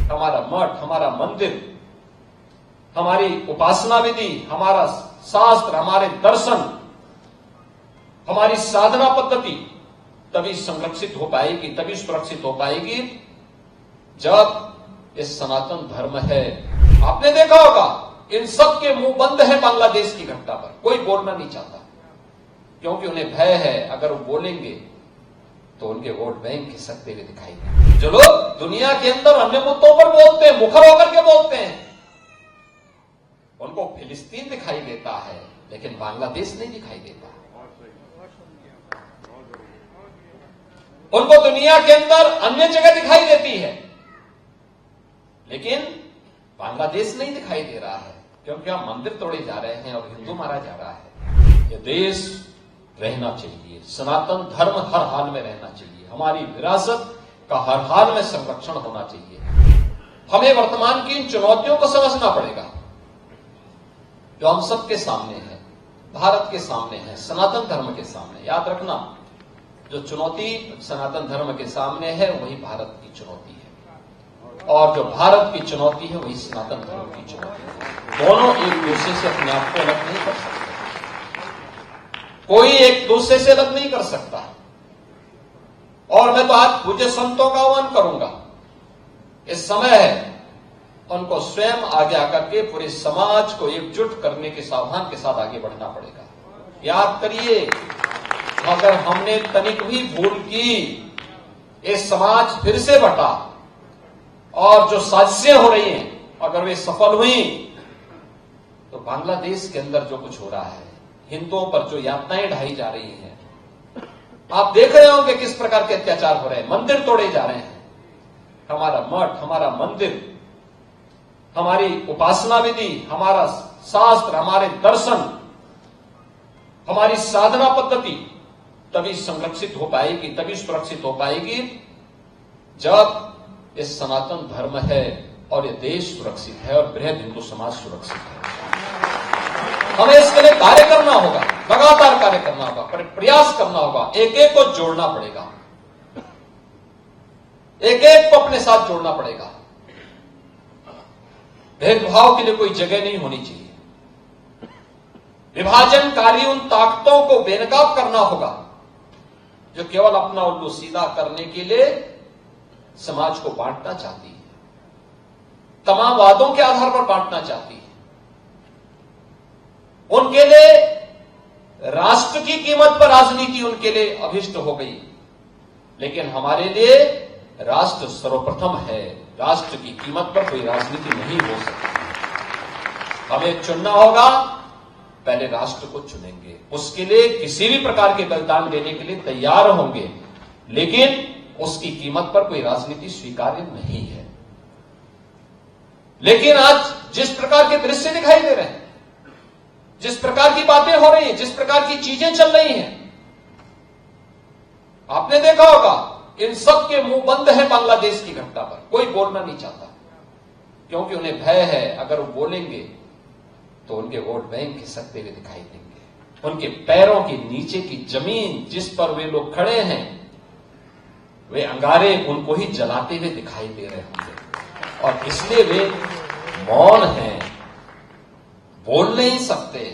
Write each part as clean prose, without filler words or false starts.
हमारा मठ, हमारा मंदिर, हमारी उपासना विधि, हमारा शास्त्र, हमारे दर्शन, हमारी साधना पद्धति तभी संरक्षित हो पाएगी, तभी सुरक्षित हो पाएगी जब ये सनातन धर्म है। आपने देखा होगा इन सब के मुंह बंद है बांग्लादेश की घटना पर, कोई बोलना नहीं चाहता क्योंकि उन्हें भय है अगर वो बोलेंगे तो उनके वोट बैंक खिसकते हुए दिखाई देंगे। जो लोग दुनिया के अंदर अन्य मुद्दों पर बोलते हैं, मुखर होकर के बोलते हैं, उनको फिलिस्तीन दिखाई देता है लेकिन बांग्लादेश नहीं दिखाई देता। उनको दुनिया के अंदर अन्य जगह दिखाई देती है लेकिन बांग्लादेश नहीं दिखाई दे रहा है क्योंकि यहां मंदिर तोड़े जा रहे हैं और हिंदू मारा जा रहा है। यह देश रहना चाहिए, सनातन धर्म हर हाल में रहना चाहिए, हमारी विरासत का हर हाल में संरक्षण होना चाहिए। हमें वर्तमान की इन चुनौतियों को समझना पड़ेगा जो हम सबके सामने है, भारत के सामने है, सनातन धर्म के सामने। याद रखना, जो चुनौती सनातन धर्म के सामने है वही भारत की चुनौती है और जो भारत की चुनौती है वही सनातन धर्म की चुनौती है। दोनों एक दूसरे से अपने आप को अलग नहीं कर सकते, कोई एक दूसरे से अलग नहीं कर सकता। और मैं तो आज पूज्य संतों का आह्वान करूंगा, इस समय है उनको स्वयं आगे आकर के पूरे समाज को एकजुट करने के सावधान के साथ आगे बढ़ना पड़ेगा। याद करिए, अगर हमने तनिक भी भूल की, ये समाज फिर से बटा और जो साजिशें हो रही हैं अगर वे सफल हुई तो बांग्लादेश के अंदर जो कुछ हो रहा है, हिंदुओं पर जो यातनाएं ढाई जा रही हैं, आप देख रहे होंगे किस प्रकार के अत्याचार हो रहे हैं, मंदिर तोड़े जा रहे हैं। हमारा मठ, हमारा मंदिर, हमारी उपासना विधि, हमारा शास्त्र, हमारे दर्शन, हमारी साधना पद्धति तभी संरक्षित हो पाएगी, तभी सुरक्षित हो पाएगी जब ये सनातन धर्म है और ये देश सुरक्षित है और बृहद हिंदू समाज सुरक्षित है। हमें इसके लिए कार्य करना होगा, लगातार कार्य करना होगा, प्रयास करना होगा, एक एक को जोड़ना पड़ेगा, एक एक को अपने साथ जोड़ना पड़ेगा। भेदभाव के लिए कोई जगह नहीं होनी चाहिए। विभाजनकारी उन ताकतों को बेनकाब करना होगा जो केवल अपना उल्लू सीधा करने के लिए समाज को बांटना चाहती है, तमाम वादों के आधार पर बांटना चाहती है। उनके लिए राष्ट्र की कीमत पर राजनीति उनके लिए अभिष्ट हो गई, लेकिन हमारे लिए राष्ट्र सर्वप्रथम है। राष्ट्र की कीमत पर कोई राजनीति नहीं हो सकती। हमें चुनना होगा, पहले राष्ट्र को चुनेंगे, उसके लिए किसी भी प्रकार के बलिदान देने के लिए तैयार होंगे, लेकिन उसकी कीमत पर कोई राजनीति स्वीकार्य नहीं है। लेकिन आज जिस प्रकार के दृश्य दिखाई दे रहे हैं, जिस प्रकार की बातें हो रही हैं, जिस प्रकार की चीजें चल रही हैं, आपने देखा होगा इन सब के मुंह बंद है बांग्लादेश की घटना पर, कोई बोलना नहीं चाहता क्योंकि उन्हें भय है अगर वो बोलेंगे तो उनके वोट बैंक खिसकते हुए दिखाई देंगे। उनके पैरों के नीचे की जमीन जिस पर वे लोग खड़े हैं, वे अंगारे उनको ही जलाते हुए दिखाई दे रहे होंगे और इसलिए वे मौन हैं, बोल नहीं सकते।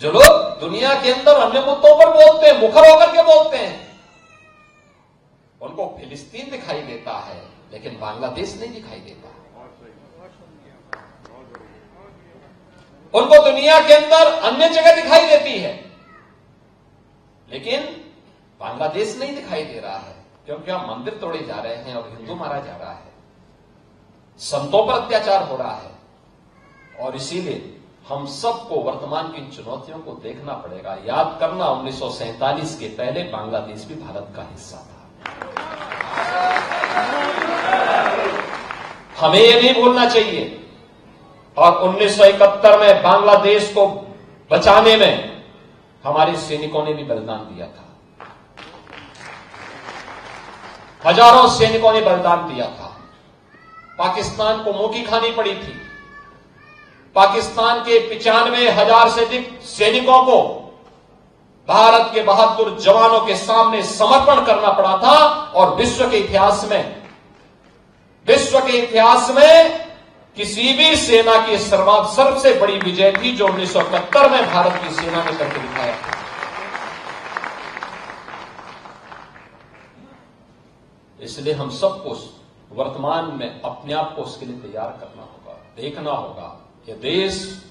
जो लोग दुनिया के अंदर अन्य मुद्दों पर बोलते हैं, मुखर होकर के बोलते हैं, उनको फिलिस्तीन दिखाई देता है लेकिन बांग्लादेश नहीं दिखाई देता। उनको दुनिया के अंदर अन्य जगह दिखाई देती है लेकिन बांग्लादेश नहीं दिखाई दे रहा है क्योंकि यहां मंदिर तोड़े जा रहे हैं और हिंदू मारा जा रहा है, संतों पर अत्याचार हो रहा है। और इसीलिए हम सबको वर्तमान की इन चुनौतियों को देखना पड़ेगा। याद करना, 1947 के पहले बांग्लादेश भी भारत का हिस्सा था। हमें यह नहीं भूलना चाहिए। और 1971 में बांग्लादेश को बचाने में हमारे सैनिकों ने भी बलिदान दिया था। हजारों सैनिकों ने बलिदान दिया था। पाकिस्तान को मुंह की खानी पड़ी थी। पाकिस्तान के 95,000 से अधिक सैनिकों को भारत के बहादुर जवानों के सामने समर्पण करना पड़ा था और विश्व के इतिहास में किसी भी सेना की सबसे बड़ी विजय थी जो 1971 में भारत की सेना ने करके दिखाया। इसलिए हम सबको वर्तमान में अपने आप को उसके लिए तैयार करना होगा, देखना होगा। यह देश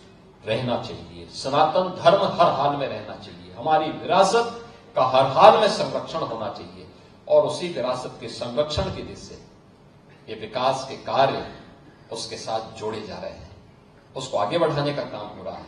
रहना चाहिए, सनातन धर्म हर हाल में रहना चाहिए, हमारी विरासत का हर हाल में संरक्षण होना चाहिए और उसी विरासत के संरक्षण की दिशा से ये विकास के कार्य उसके साथ जोड़े जा रहे हैं, उसको आगे बढ़ाने का काम हो रहा है।